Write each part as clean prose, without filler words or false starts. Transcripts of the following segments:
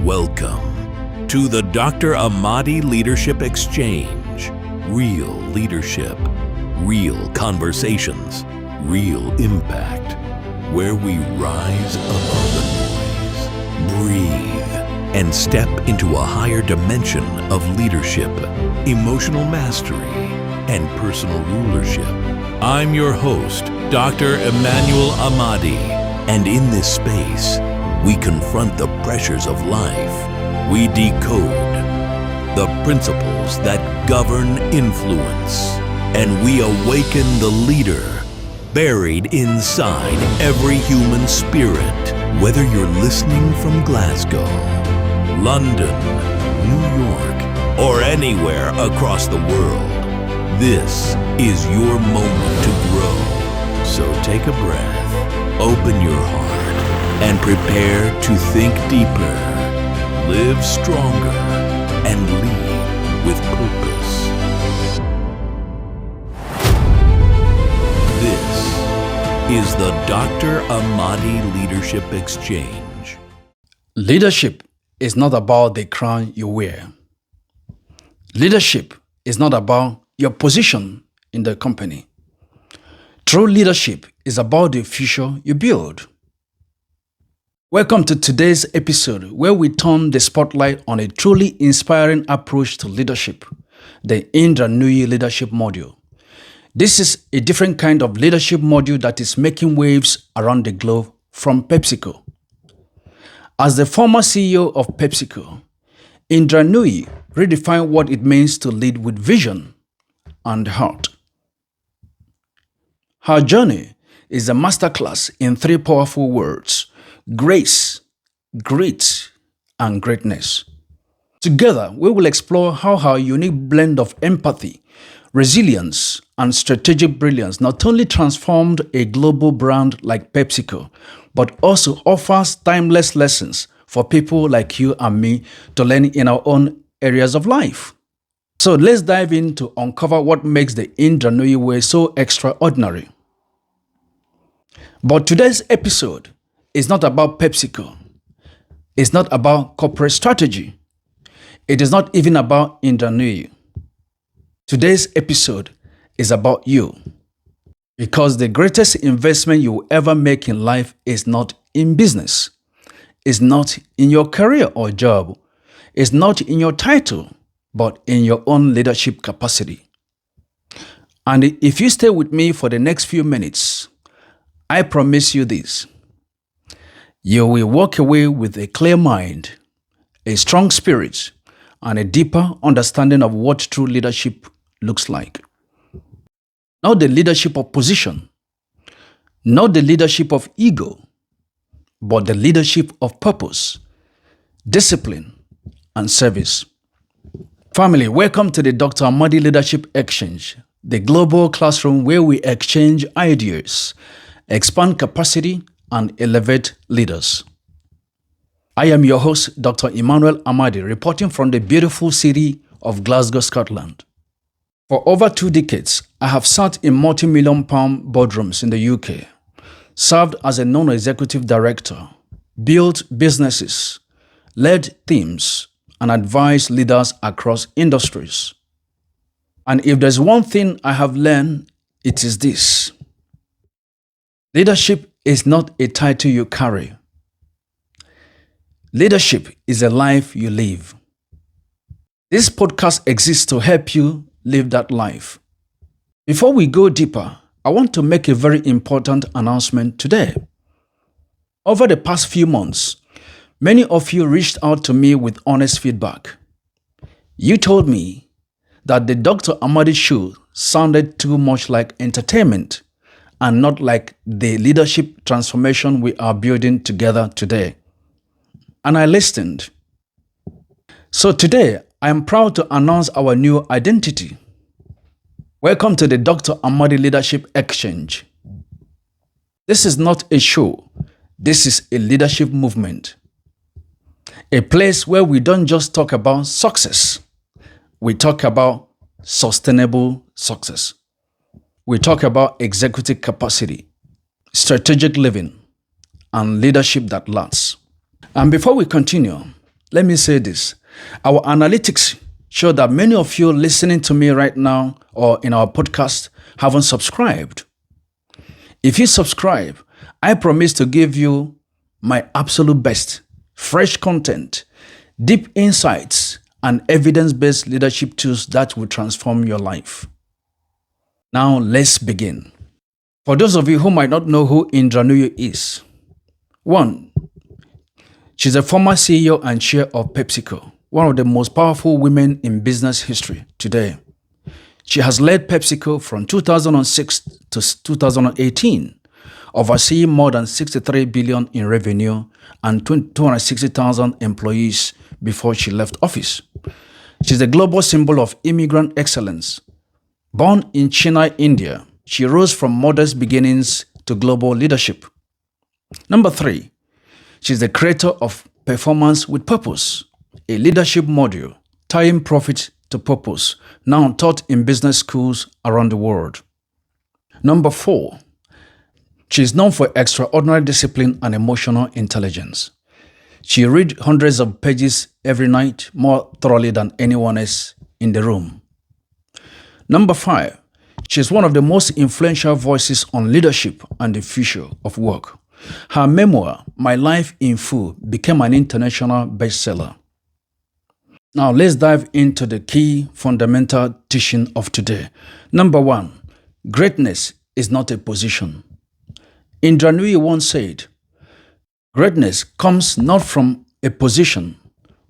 Welcome to the Dr. Amadi Leadership Exchange. Real leadership, real conversations, real impact, where we rise above the noise, breathe, and step into a higher dimension of leadership, emotional mastery, and personal rulership. I'm your host, Dr. Emmanuel Amadi, and in this space, we confront the pressures of life. We decode the principles that govern influence, and we awaken the leader buried inside every human spirit. Whether you're listening from Glasgow, London, New York, or anywhere across the world, this is your moment to grow. So take a breath, open your heart, and prepare to think deeper, live stronger, and lead with purpose. This is the Dr. Amadi Leadership Exchange. Leadership is not about the crown you wear. Leadership is not about your position in the company. True leadership is about the future you build. Welcome to today's episode, where we turn the spotlight on a truly inspiring approach to leadership, the Indra Nooyi leadership module. This is a different kind of leadership module that is making waves around the globe from PepsiCo. As the former CEO of PepsiCo, Indra Nooyi redefined what it means to lead with vision and heart. Her journey is a masterclass in three powerful words: grace, grit, and greatness. Together, we will explore how her unique blend of empathy, resilience, and strategic brilliance not only transformed a global brand like PepsiCo, but also offers timeless lessons for people like you and me to learn in our own areas of life. So let's dive in to uncover what makes the Indra Nooyi way so extraordinary. But today's episode is not about PepsiCo. It's not about corporate strategy. It is not even about Indra Nooyi. Today's episode is about you. Because the greatest investment you will ever make in life is not in business. It's not in your career or job. It's not in your title, but in your own leadership capacity. And if you stay with me for the next few minutes, I promise you this: you will walk away with a clear mind, a strong spirit, and a deeper understanding of what true leadership looks like. Not the leadership of position, not the leadership of ego, but the leadership of purpose, discipline, and service. Family, welcome to the Dr. Amadi Leadership Exchange, the global classroom where we exchange ideas, expand capacity, and elevate leaders. I am your host, Dr. Emmanuel Amadi, reporting from the beautiful city of Glasgow, Scotland. For over 2 decades, I have sat in multi-million pound boardrooms in the UK, served as a non-executive director, built businesses, led teams, and advised leaders across industries. And if there's one thing I have learned, it is this: leadership is not a title you carry. Leadership is a life you live. This podcast exists to help you live that life. Before we go deeper, I want to make a very important announcement today. Over the past few months, many of you reached out to me with honest feedback. You told me that the Dr. Amadi show sounded too much like entertainment and not like the leadership transformation we are building together today. And I listened. So today, I am proud to announce our new identity. Welcome to the Dr. Amadi Leadership Exchange. This is not a show. This is a leadership movement. A place where we don't just talk about success. We talk about sustainable success. We talk about executive capacity, strategic living, and leadership that lasts. And before we continue, let me say this. Our analytics show that many of you listening to me right now or in our podcast haven't subscribed. If you subscribe, I promise to give you my absolute best, fresh content, deep insights, and evidence-based leadership tools that will transform your life. Now let's begin. For those of you who might not know who Indra Nooyi is, 1. She's a former CEO and chair of PepsiCo, one of the most powerful women in business history today. She has led PepsiCo from 2006 to 2018, overseeing more than $63 billion in revenue and 260,000 employees before she left office. She's a global symbol of immigrant excellence. Born in Chennai, India, she rose from modest beginnings to global leadership. Number 3, she's the creator of Performance with Purpose, a leadership module tying profit to purpose, now taught in business schools around the world. Number 4, she is known for extraordinary discipline and emotional intelligence. She reads hundreds of pages every night, more thoroughly than anyone else in the room. Number 5, she is one of the most influential voices on leadership and the future of work. Her memoir, My Life in Full, became an international bestseller. Now let's dive into the key fundamental teaching of today. Number 1, greatness is not a position. Indra Nooyi once said, greatness comes not from a position,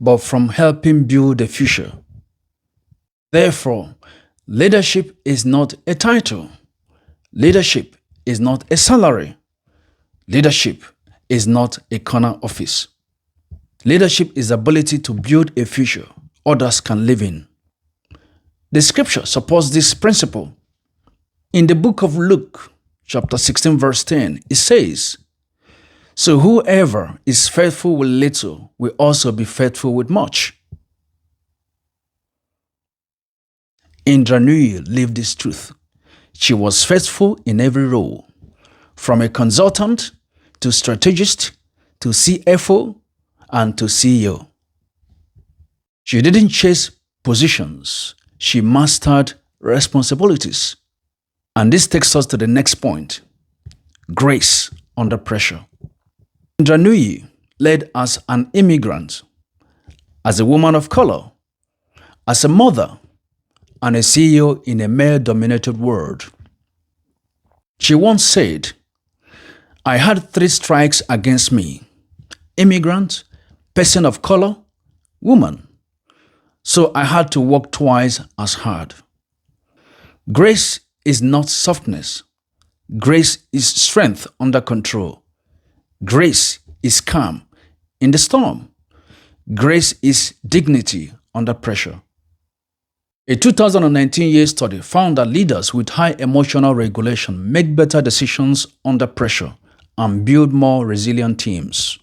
but from helping build the future. Therefore, leadership is not a title. Leadership is not a salary. Leadership is not a corner office. Leadership is the ability to build a future others can live in. The scripture supports this principle. In the book of Luke, chapter 16, verse 10, it says, so whoever is faithful with little will also be faithful with much. Indra Nooyi lived this truth. She was faithful in every role, from a consultant to strategist to CFO and to CEO. She didn't chase positions, she mastered responsibilities. And this takes us to the next point, grace under pressure. Indra Nooyi led as an immigrant, as a woman of color, as a mother, and a CEO in a male-dominated world. She once said, I had 3 strikes against me: immigrant, person of color, woman. So I had to work twice as hard. Grace is not softness. Grace is strength under control. Grace is calm in the storm. Grace is dignity under pressure. A 2019 year study found that leaders with high emotional regulation make better decisions under pressure and build more resilient teams.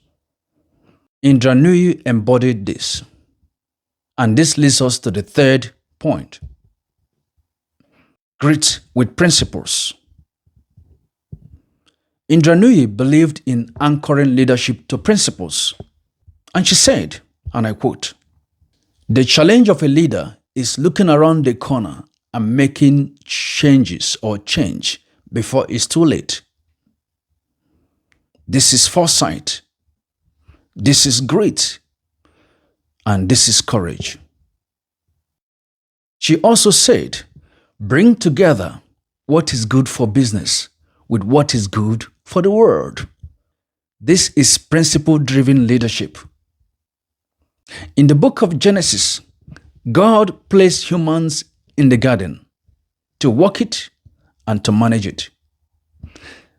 Indra Nooyi embodied this. And this leads us to the third point. Grit with principles. Indra Nooyi believed in anchoring leadership to principles. And she said, and I quote, the challenge of a leader is looking around the corner and making changes or change before it's too late. This is foresight. This is grit. And this is courage. She also said, bring together what is good for business with what is good for the world. This is principle-driven leadership. In the book of Genesis, God placed humans in the garden to work it and to manage it.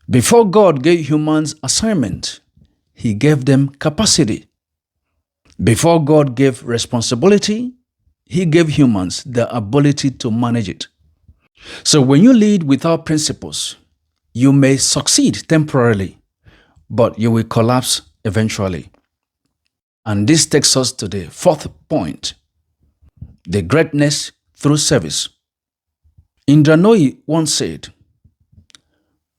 Before God gave humans assignment, He gave them capacity. Before God gave responsibility, He gave humans the ability to manage it. So when you lead without principles, you may succeed temporarily, but you will collapse eventually. And this takes us to the fourth point, the greatness through service. Indra Nooyi once said,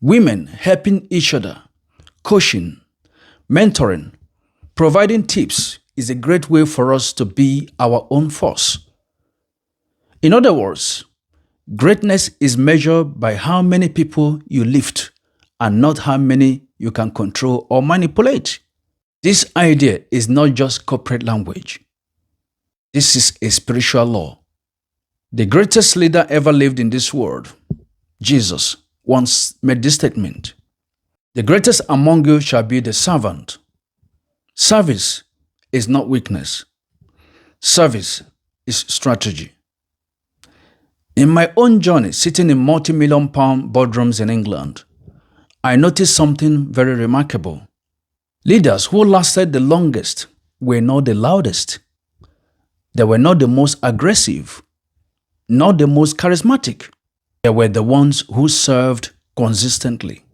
women helping each other, coaching, mentoring, providing tips is a great way for us to be our own force. In other words, greatness is measured by how many people you lift and not how many you can control or manipulate. This idea is not just corporate language. This is a spiritual law. The greatest leader ever lived in this world, Jesus, once made this statement: "The greatest among you shall be the servant." Service is not weakness. Service is strategy. In my own journey sitting in multi-million pound boardrooms in England, I noticed something very remarkable. Leaders who lasted the longest were not the loudest. They were not the most aggressive, not the most charismatic. They were the ones who served consistently,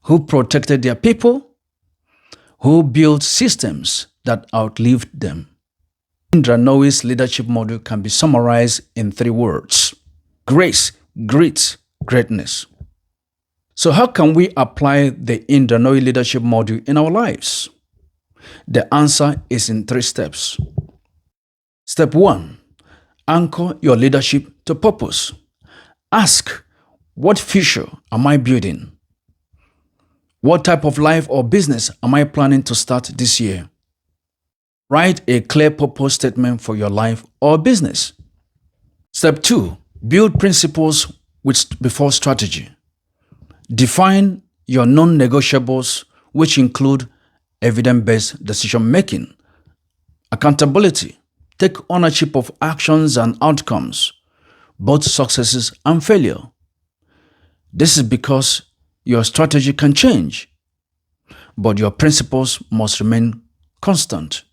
who protected their people, who built systems that outlived them. Indra Nooyi's leadership model can be summarized in 3 words: grace, grit, greatness. So how can we apply the Indra Nooyi leadership model in our lives? The answer is in 3 steps. Step 1, anchor your leadership to purpose. Ask, what future am I building? What type of life or business am I planning to start this year? Write a clear purpose statement for your life or business. Step 2, build principles before strategy. Define your non-negotiables, which include evidence-based decision-making, accountability, take ownership of actions and outcomes, both successes and failure. This is because your strategy can change, but your principles must remain constant.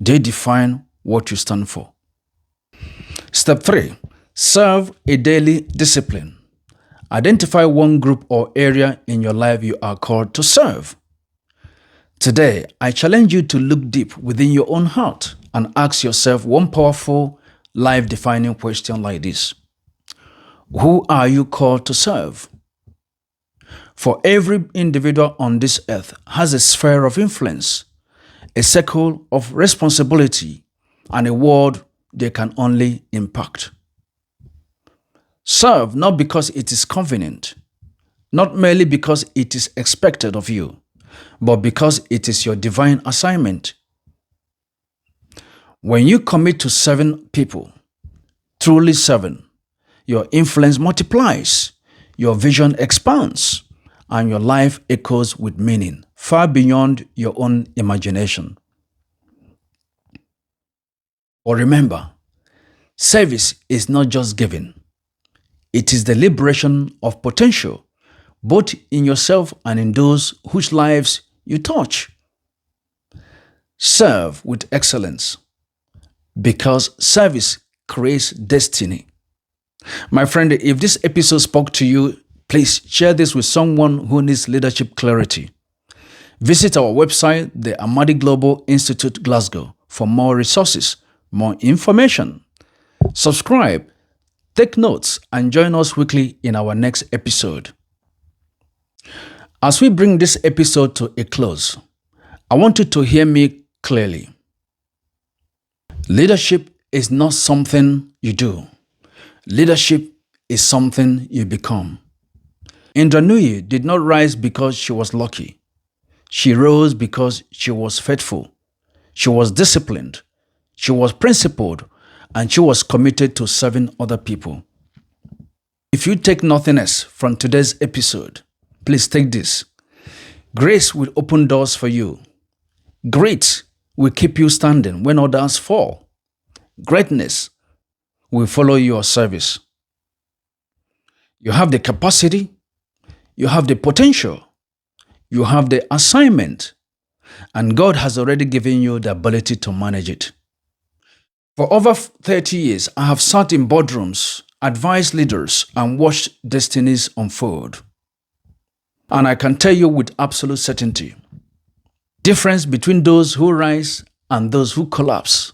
They define what you stand for. Step 3, serve a daily discipline. Identify one group or area in your life you are called to serve. Today, I challenge you to look deep within your own heart and ask yourself one powerful, life-defining question like this: who are you called to serve? For every individual on this earth has a sphere of influence, a circle of responsibility, and a world they can only impact. Serve not because it is convenient, not merely because it is expected of you, but because it is your divine assignment. When you commit to serving people, truly serving, your influence multiplies, your vision expands, and your life echoes with meaning far beyond your own imagination. But remember, service is not just giving. It is the liberation of potential, both in yourself and in those whose lives you touch. Serve with excellence, because service creates destiny. My friend, if this episode spoke to you, please share this with someone who needs leadership clarity. Visit our website, the Amadi Global Institute, Glasgow, for more resources, more information. Subscribe, take notes, and join us weekly in our next episode. As we bring this episode to a close, I want you to hear me clearly. Leadership is not something you do. Leadership is something you become. Indra Nooyi did not rise because she was lucky. She rose because she was faithful. She was disciplined. She was principled, and she was committed to serving other people. If you take nothing else from today's episode, please take this. Grace will open doors for you. Grit will keep you standing when others fall. Greatness will follow your service. You have the capacity, you have the potential, you have the assignment, and God has already given you the ability to manage it. For over 30 years, I have sat in boardrooms, advised leaders, and watched destinies unfold. And I can tell you with absolute certainty, difference between those who rise and those who collapse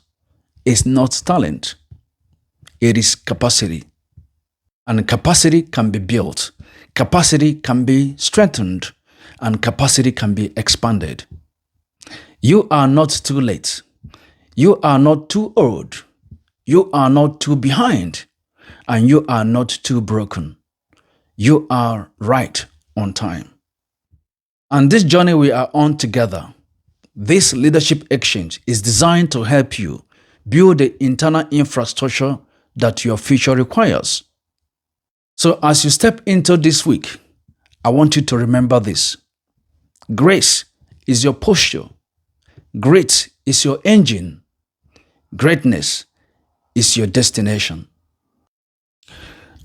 is not talent. It is capacity. And capacity can be built, capacity can be strengthened, and capacity can be expanded. You are not too late. You are not too old. You are not too behind. And you are not too broken. You are right on time. And this journey we are on together, this leadership exchange is designed to help you build the internal infrastructure that your future requires. So as you step into this week, I want you to remember this. Grace is your posture. Great is your engine. Greatness is your destination.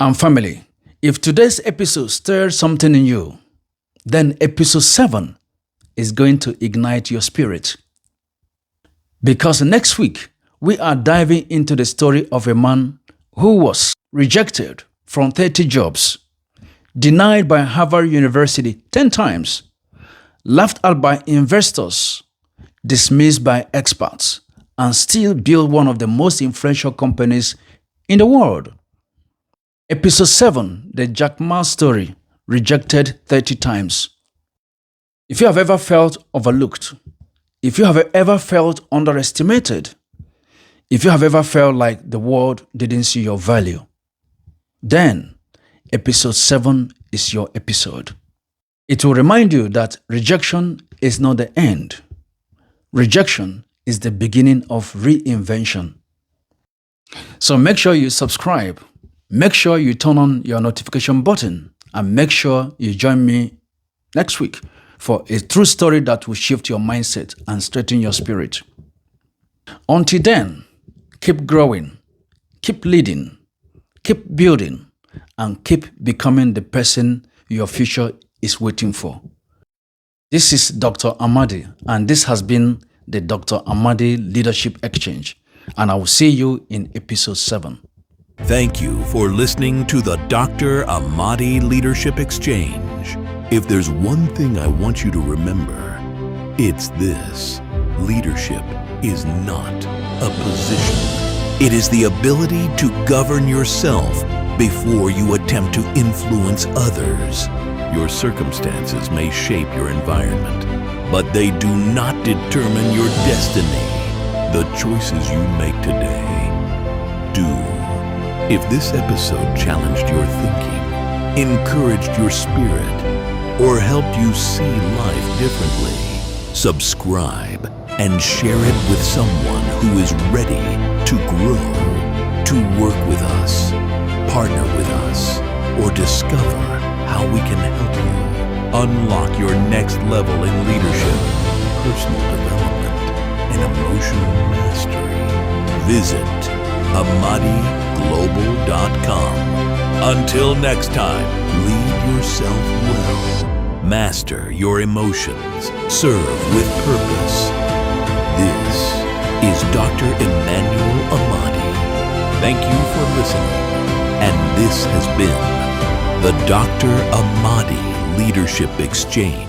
And family, if today's episode stirred something in you, then episode 7 is going to ignite your spirit. Because next week, we are diving into the story of a man who was rejected from 30 jobs, denied by Harvard University 10 times, laughed at by investors, dismissed by experts, and still built one of the most influential companies in the world. Episode 7, the Jack Ma story, rejected 30 times. If you have ever felt overlooked, if you have ever felt underestimated, if you have ever felt like the world didn't see your value, then episode 7 is your episode. It will remind you that rejection is not the end. Rejection is the beginning of reinvention. So make sure you subscribe, make sure you turn on your notification button, and make sure you join me next week for a true story that will shift your mindset and strengthen your spirit. Until then, keep growing, keep leading, keep building, and keep becoming the person your future is waiting for. This is Dr. Amadi, and this has been the Dr. Amadi Leadership Exchange, and I will see you in episode 7. Thank you for listening to the Dr. Amadi Leadership Exchange. If there's one thing I want you to remember, it's this: leadership is not a position. It is the ability to govern yourself before you attempt to influence others. Your circumstances may shape your environment, but they do not determine your destiny. The choices you make today do. If this episode challenged your thinking, encouraged your spirit, or helped you see life differently, subscribe and share it with someone who is ready to grow, to work with us, partner with us, or discover how we can help you unlock your next level in leadership, personal development, and emotional mastery. Visit AmadiGlobal.com. Until next time, lead yourself well, master your emotions, serve with purpose. This is Dr. Emmanuel Amadi. Thank you for listening, and this has been the Dr. Amadi Leadership Exchange.